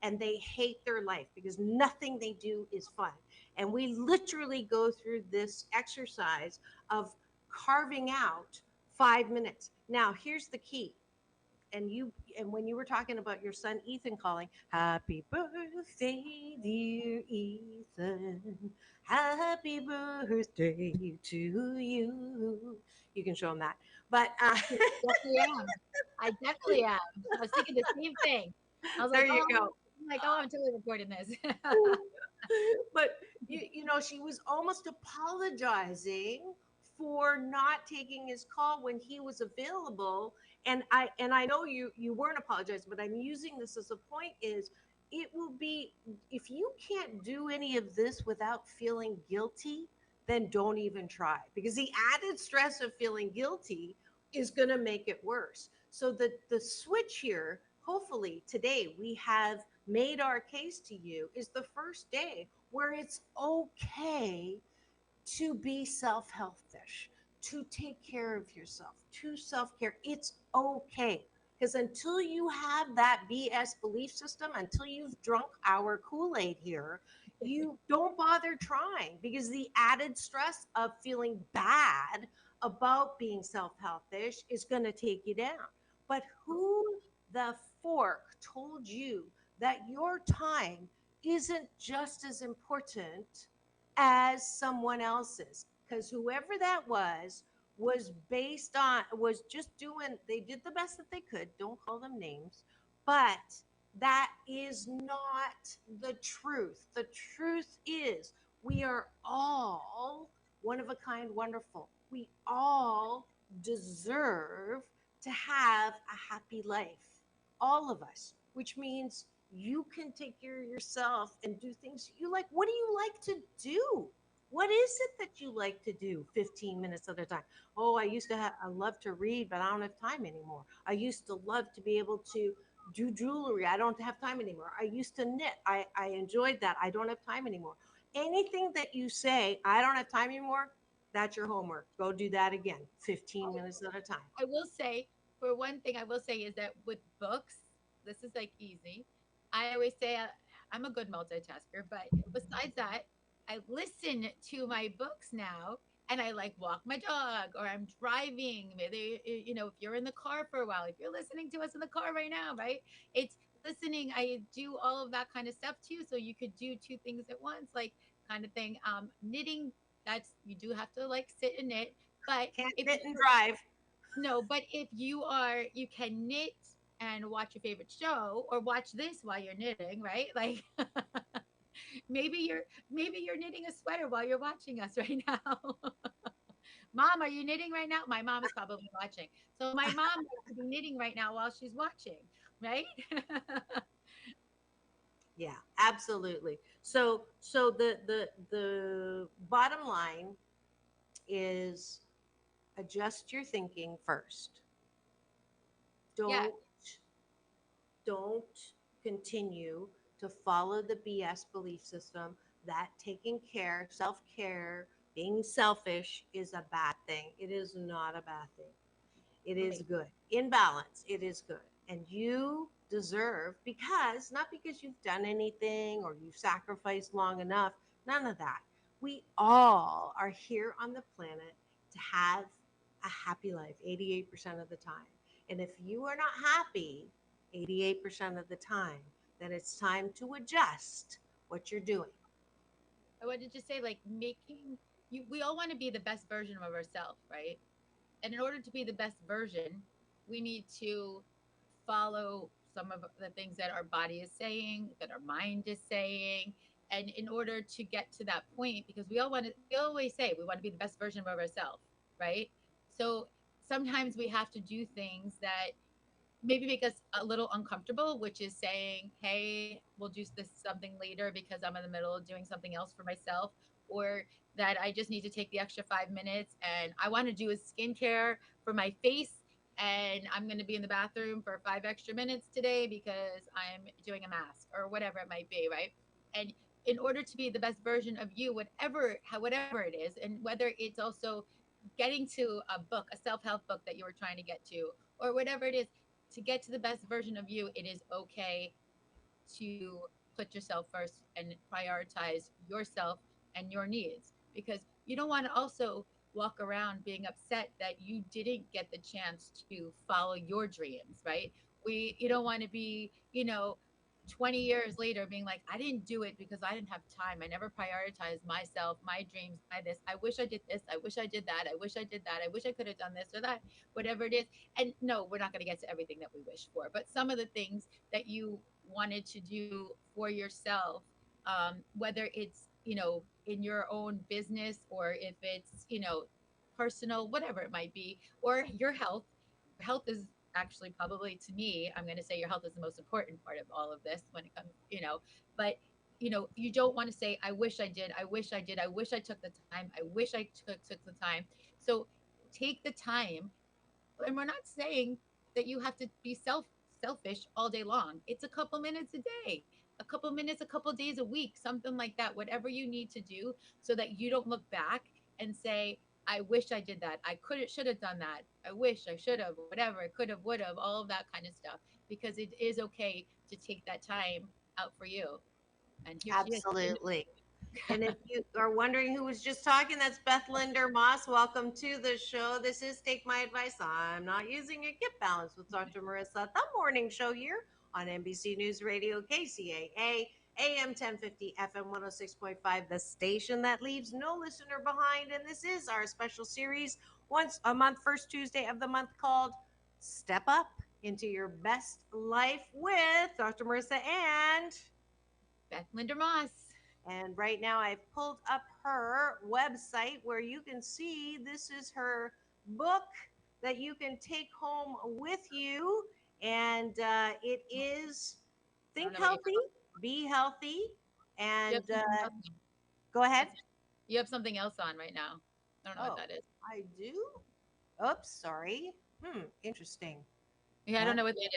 And they hate their life because nothing they do is fun. And we literally go through this exercise of carving out 5 minutes. Now, here's the key. And when you were talking about your son Ethan calling, happy birthday, dear Ethan, happy birthday to you can show him that. But definitely am. I definitely am. I was thinking the same thing. I was there like, you go. I'm totally recording this. But she was almost apologizing for not taking his call when he was available. And I know you weren't apologizing, but I'm using this as a point. Is it will be, if you can't do any of this without feeling guilty, then don't even try, because the added stress of feeling guilty is going to make it worse. So the switch here, hopefully today we have made our case to you, is the first day where it's okay to be self-helpish, to take care of yourself, to self-care. It's okay. Because until you have that BS belief system, until you've drunk our Kool-Aid here, you don't bother trying, because the added stress of feeling bad about being self-helpish is going to take you down. But who the fork told you that your time isn't just as important as someone else's? Because whoever that was just doing, they did the best that they could, don't call them names, but that is not the truth. The truth is, we are all one of a kind, wonderful. We all deserve to have a happy life, all of us, which means you can take care of yourself and do things you like. What do you like to do? What is it that you like to do 15 minutes at a time? Oh, I love to read, but I don't have time anymore. I used to love to be able to do jewelry. I don't have time anymore. I used to knit. I enjoyed that. I don't have time anymore. Anything that you say, I don't have time anymore, that's your homework. Go do that again, 15 minutes at a time. I will say, for one thing, I will say is that with books, this is like easy. I always say I'm a good multitasker, but besides that, I listen to my books now and I like walk my dog or I'm driving. Maybe, if you're in the car for a while, if you're listening to us in the car right now, right? It's listening. I do all of that kind of stuff too. So you could do two things at once, like kind of thing. Knitting, that's, you do have to like sit and knit. But Can't if knit and you drive. no, but if you can knit and watch your favorite show or watch this while you're knitting, right? Like maybe you're knitting a sweater while you're watching us right now. Mom, are you knitting right now? My mom is probably watching. So my mom might be knitting right now while she's watching, right? Yeah, absolutely. So the bottom line is adjust your thinking first. Yeah. Don't continue to follow the BS belief system that taking care, self-care, being selfish is a bad thing. It is not a bad thing. It is Right. good. In balance, it is good. And you deserve, because not because you've done anything or you've sacrificed long enough, none of that. We all are here on the planet to have a happy life 88% of the time. And if you are not happy 88% of the time, then it's time to adjust what you're doing. I wanted to say, like, we all want to be the best version of ourselves, right? And in order to be the best version, we need to follow some of the things that our body is saying, that our mind is saying. And in order to get to that point, because we always say we want to be the best version of ourselves, right? So sometimes we have to do things that maybe make us a little uncomfortable, which is saying, hey, we'll do this something later because I'm in the middle of doing something else for myself, or that I just need to take the extra 5 minutes and I want to do a skincare for my face. And I'm going to be in the bathroom for 5 extra minutes today because I'm doing a mask or whatever it might be, right? And in order to be the best version of you, whatever it is, and whether it's also getting to a book, a self-help book that you were trying to get to, or whatever it is, to get to the best version of you, it is okay to put yourself first and prioritize yourself and your needs, because you don't want to also walk around being upset that you didn't get the chance to follow your dreams, right? You don't want to be, 20 years later being like, I didn't do it because I didn't have time. I never prioritized myself, my dreams, my this. I wish I did this. I wish I did that. I wish I did that. I wish I could have done this or that, whatever it is. And no, we're not going to get to everything that we wish for, but some of the things that you wanted to do for yourself, whether it's, in your own business, or if it's, personal, whatever it might be, or your health. Health is actually, probably, to me, I'm going to say your health is the most important part of all of this when it comes, but you don't want to say, I wish I did, I wish I did, I wish I took the time, I wish I took the time. So take the time. And we're not saying that you have to be selfish all day long. It's a couple minutes a day, a couple minutes, a couple days a week, something like that, whatever you need to do, so that you don't look back and say, I wish I did that, I could have, should have done that, I wish I should have, whatever, I could have, would have, all of that kind of stuff, because it is okay to take that time out for you. And here she is. Absolutely. And if you are wondering who was just talking, that's Beth Linder Moss. Welcome to the show. This is Take My Advice. I'm Not Using It. Get Balanced with Dr. Marissa, the morning show here on NBC News Radio, KCAA, AM 1050, FM 106.5, the station that leaves no listener behind. And this is our special series, once a month, first Tuesday of the month, called Step Up into Your Best Life with Dr. Marissa and Beth Linder Moss. And right now I've pulled up her website where you can see this is her book that you can take home with you. And it is Think Healthy, Be Healthy. And go ahead. You have something else on right now. I don't know what that is. I do? Oops, sorry. Interesting. Yeah, I don't know what that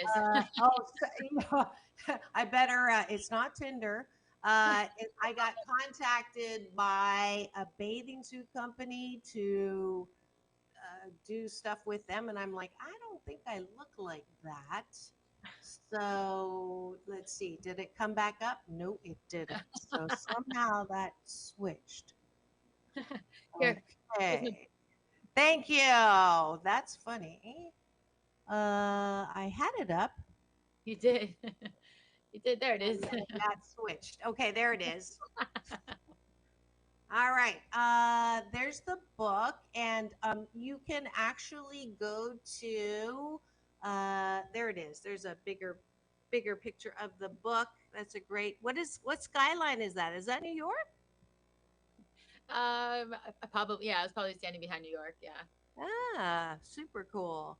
is. I better, it's not Tinder. I got contacted by a bathing suit company to do stuff with them, and I'm like, I don't think I look like that. So let's see, did it come back up? No, it didn't. So somehow that switched. Here. Okay. Thank you. That's funny. I had it up. You did. You did. There it And is. then it got switched. Okay, there it is. All right. There's the book, and you can actually go to. There it is. There's a bigger picture of the book. That's a great. What skyline is that? Is that New York? Probably, yeah, I was probably standing behind New York. Yeah. Ah, super cool.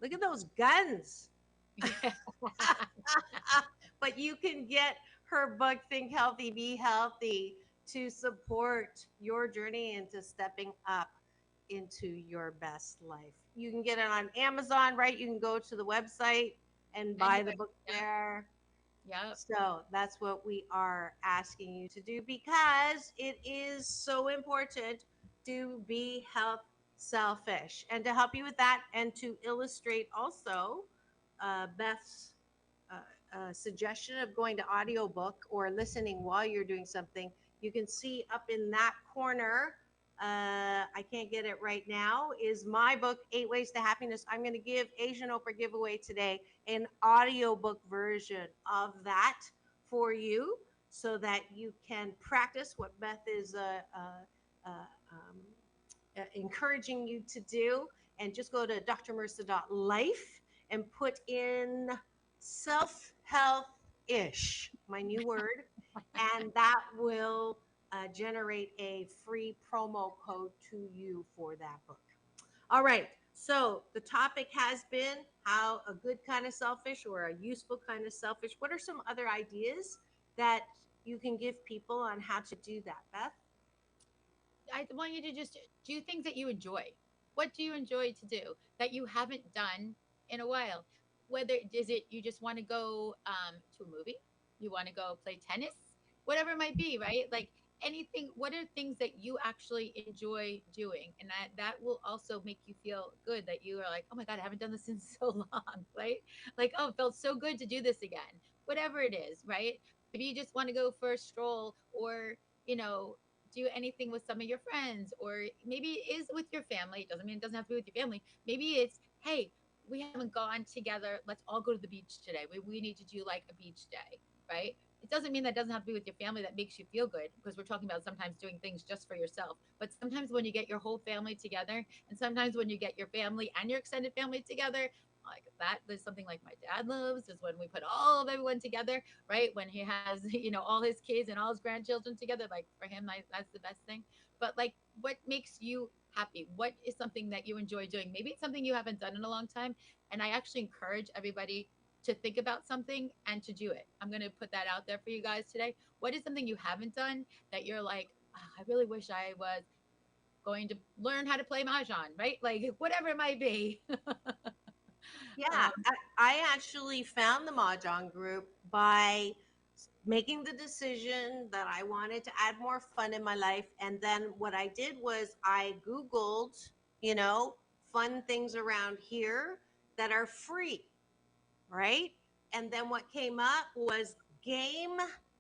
Look at those guns. Yeah. But you can get her book, Think Healthy, Be Healthy, to support your journey into stepping up into your best life. You can get it on Amazon, right? You can go to the website and buy the book there. Yeah. So that's what we are asking you to do because it is so important to be health selfish. And to help you with that and to illustrate also Beth's suggestion of going to audiobook or listening while you're doing something, you can see up in that corner. I can't get it right now. Is my book, 8 Ways to Happiness. I'm going to give Asian Oprah giveaway today an audiobook version of that for you so that you can practice what Beth is encouraging you to do. And just go to drmarissa.life and put in self health ish, my new word, and that will generate a free promo code to you for that book. All right. So the topic has been how a good kind of selfish or a useful kind of selfish. What are some other ideas that you can give people on how to do that, Beth? I want you to just do things that you enjoy. What do you enjoy to do that you haven't done in a while? Whether is it you just want to go to a movie, you want to go play tennis, whatever it might be, right? Like anything. What are things that you actually enjoy doing, and that will also make you feel good that you are like, oh my god, I haven't done this in so long, right? Like, oh, it felt so good to do this again. Whatever it is, right? Maybe you just want to go for a stroll, or you know do anything with some of your friends, or maybe it is with your family. It doesn't mean it doesn't have to be with your family. Maybe it's, hey, we haven't gone together. Let's all go to the beach today. We need to do like a beach day, right? It doesn't mean that doesn't have to be with your family that makes you feel good, because we're talking about sometimes doing things just for yourself. But sometimes when you get your whole family together, and sometimes when you get your family and your extended family together, like that is something like my dad loves, is when we put all of everyone together, right? When he has, all his kids and all his grandchildren together, like for him, that's the best thing. But like, what makes you happy? What is something that you enjoy doing? Maybe it's something you haven't done in a long time. And I actually encourage everybody to think about something and to do it. I'm going to put that out there for you guys today. What is something you haven't done that you're like, oh, I really wish I was going to learn how to play mahjong, right? Like whatever it might be. Yeah, I actually found the Mahjong group by making the decision that I wanted to add more fun in my life. And then what I did was I Googled, you know, fun things around here that are free, right? And then what came up was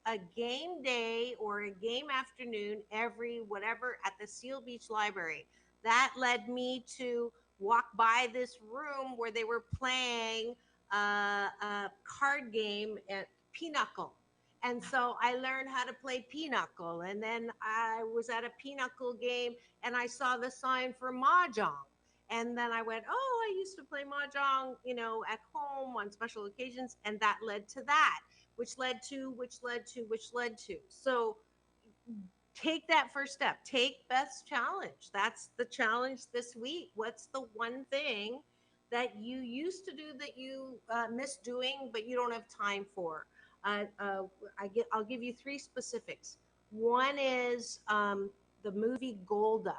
a game day or a game afternoon every whatever at the Seal Beach Library. That led me to walk by this room where they were playing a card game at Pinochle. And so I learned how to play Pinochle. And then I was at a Pinochle game and I saw the sign for Mahjong. And then I went, oh, I used to play mahjong, at home on special occasions, and that led to that, which led to, which led to, which led to. So take that first step. Take Beth's challenge. That's the challenge this week. What's the one thing that you used to do that you miss doing, but you don't have time for? I'll give you three specifics. One is the movie Golda,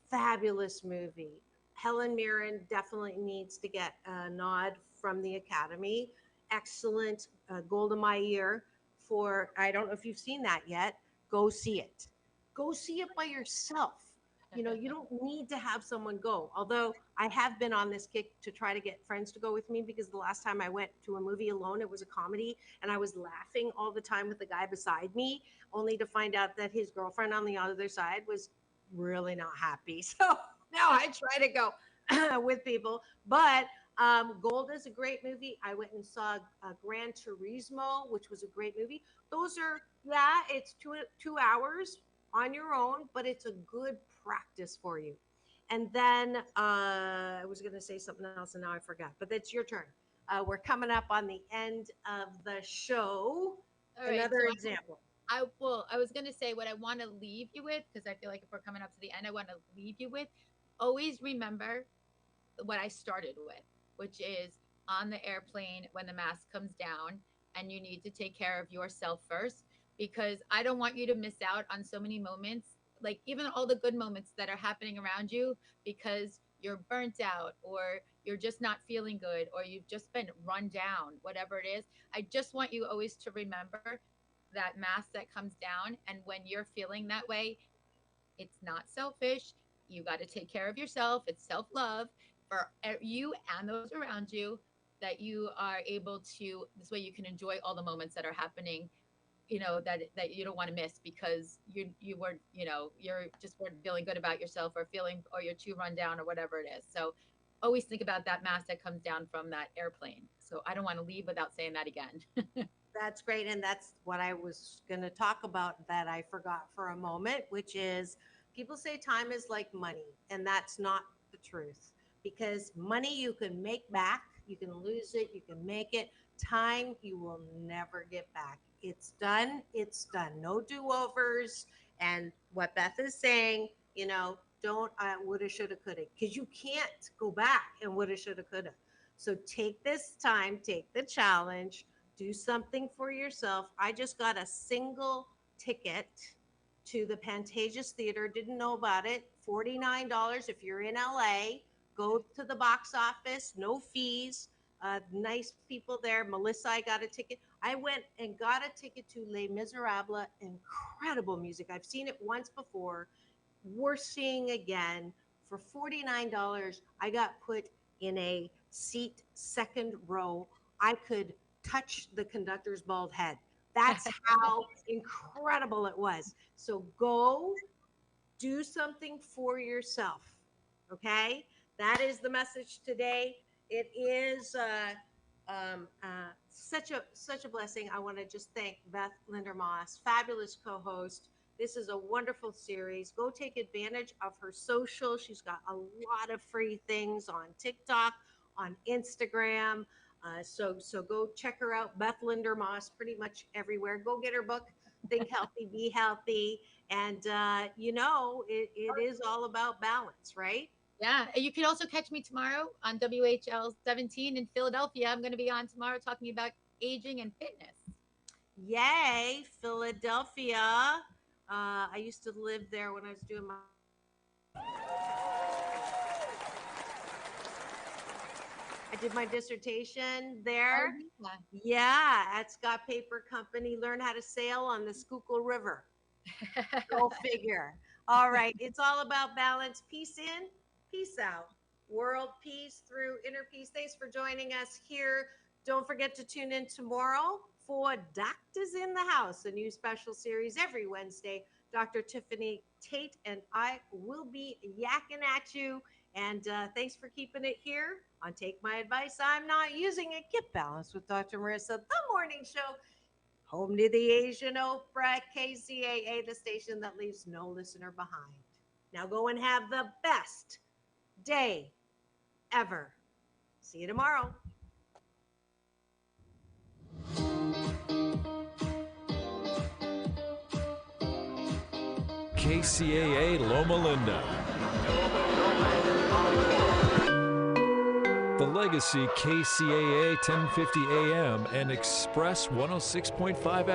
fabulous movie. Helen Mirren definitely needs to get a nod from the Academy. Excellent. Golda Meir for, I don't know if you've seen that yet. Go see it. Go see it by yourself. You don't need to have someone go. Although I have been on this kick to try to get friends to go with me, because the last time I went to a movie alone, it was a comedy, and I was laughing all the time with the guy beside me, only to find out that his girlfriend on the other side was really not happy. So now I try to go with people. But Gold is a great movie. I went and saw Gran Turismo, which was a great movie. Those are, yeah, it's 2 hours on your own, but it's a good practice for you. And then I was going to say something else and now I forgot, but that's your turn. We're coming up on the end of the show. All right, Another so example. I was going to say what I want to leave you with, because I feel like if we're coming up to the end, I want to leave you with always remember what I started with, which is on the airplane when the mask comes down and you need to take care of yourself first, because I don't want you to miss out on so many moments, like even all the good moments that are happening around you, because you're burnt out or you're just not feeling good or you've just been run down, whatever it is. I just want you always to remember that mask that comes down. And when you're feeling that way, it's not selfish. You got to take care of yourself. It's self-love for you and those around you, that you are able to, this way you can enjoy all the moments that are happening, that you don't want to miss because you weren't, you're just weren't feeling good about yourself or you're too run down or whatever it is. So always think about that mask that comes down from that airplane. So I don't want to leave without saying that again. That's great. And that's what I was going to talk about that I forgot for a moment, which is people say time is like money. And that's not the truth, because money you can make back, you can lose it, you can make it. Time you will never get back. It's done. It's done. No do-overs. And what Beth is saying, don't woulda, shoulda, coulda, because you can't go back and woulda, shoulda, coulda. So take this time, take the challenge, do something for yourself. I just got a single ticket to the Pantages Theater. Didn't know about it. $49 if you're in LA. Go to the box office, no fees. Nice people there. Melissa, I got a ticket. I went and got a ticket to Les Miserables. Incredible music. I've seen it once before. We're seeing again. For $49, I got put in a seat second row. I could touch the conductor's bald head. That's how incredible it was. So go do something for yourself. Okay? That is the message today. It is such a blessing. I want to just thank Beth Lindermoss, fabulous co-host. This is a wonderful series. Go take advantage of her social. She's got a lot of free things on TikTok, on Instagram. So go check her out, Beth Lindermoss, pretty much everywhere. Go get her book, Think Healthy, Be Healthy. And, it is all about balance, right? Yeah. You can also catch me tomorrow on WHL 17 in Philadelphia. I'm going to be on tomorrow talking about aging and fitness. Yay, Philadelphia. I used to live there when I was doing my... I did my dissertation there. Oh, yeah, at Scott Paper Company. Learn how to sail on the Schuylkill River. Go figure. All right. It's all about balance. Peace in, peace out. World peace through inner peace. Thanks for joining us here. Don't forget to tune in tomorrow for Doctors in the House, a new special series every Wednesday. Dr. Tiffany Tate and I will be yakking at you. And thanks for keeping it here on Take My Advice. I'm Not Using It. Get Balanced with Dr. Marissa, the morning show. Home to the Asian Oprah, KCAA, the station that leaves no listener behind. Now go and have the best day ever. See you tomorrow. KCAA Loma Linda. The Legacy KCAA 1050 AM and Express 106.5